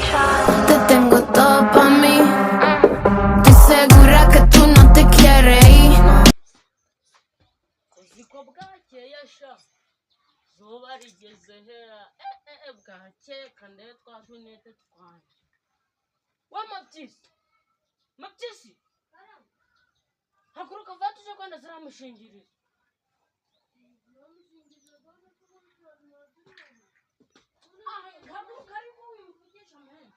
Te tengo todo pa' mí. Estoy segura que tú no te quieres ir. Uziko bwakeye sha zuba rigeze hera bwakeye kandi twashunete twanjye wa mapyisi haguruka vuba tuje kwenda ziramushingiriza haguruka ariko wimuvugisha mwana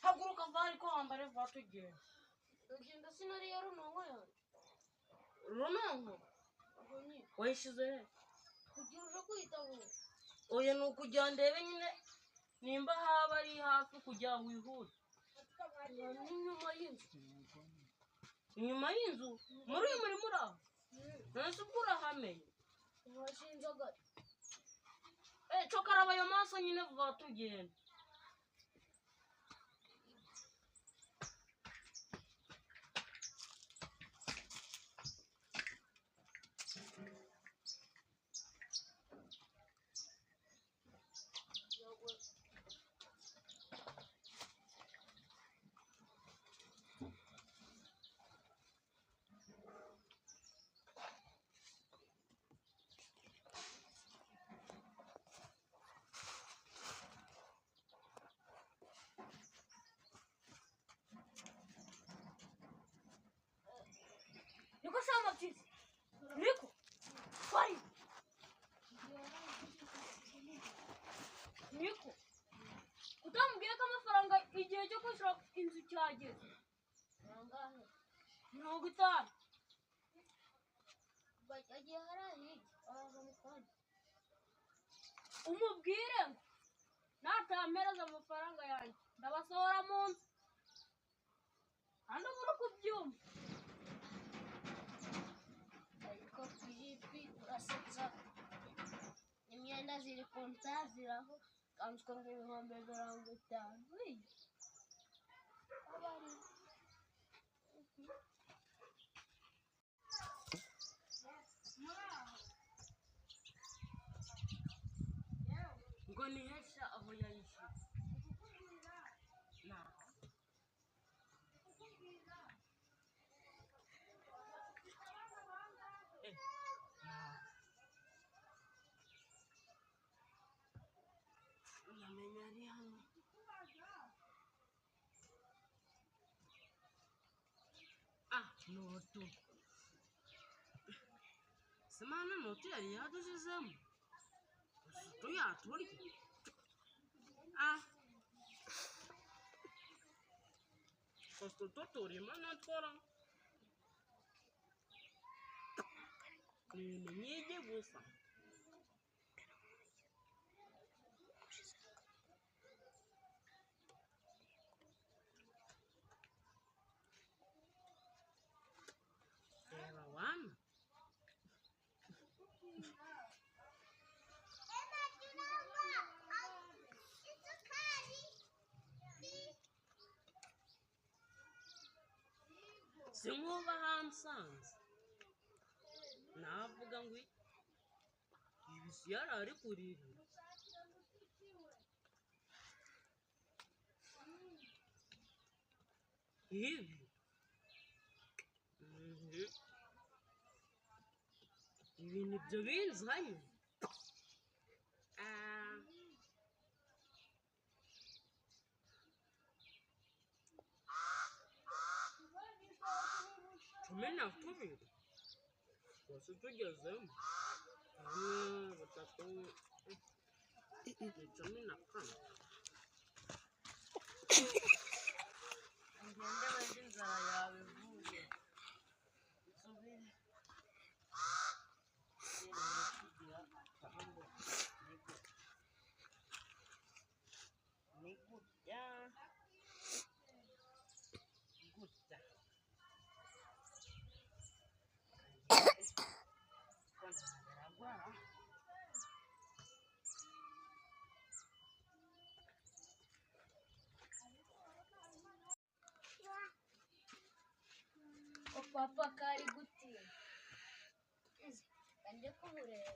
haguruka vuba ariko wambare vuba tugenda ugenda sinariye runonko yanjye runonko wayishize he kugira uje kwitahura oya ni ukujya ndebe nyine nimba haba ari hafi kugira wihure inyuma y'inzu muri uyu murimo uraho nasi ubwo urahamenye cokaraba ayo maso nyine vuba tugenda niko shama byiza niko twari niko utambwiye ko amafaranga igihe cyo kwishyura inzu cyageze nangahe 50 bagiye harahiye aramukanye umubwire natampereza amafaranga yanjye ndabasohora mu nzu hano muri kubyumva ariko Filipi urasetsa imyenda ziri kunsaziraho kanswe ngo ibihumbi 50 ngo nihesha aho yayishyuye yamenya ari hano noto semana noto yari yadushyizemo tuyaturya Kosto turimo natwara nyige gusa sinkuba hansanze navuga ngo ibisi yarari kuririra ibi ibintu ibyo binzanye tumena kubiri twose tugezemo 3 4 5 ngende wenda inzara yawe vuye nsubire papa kari guti njye kumureba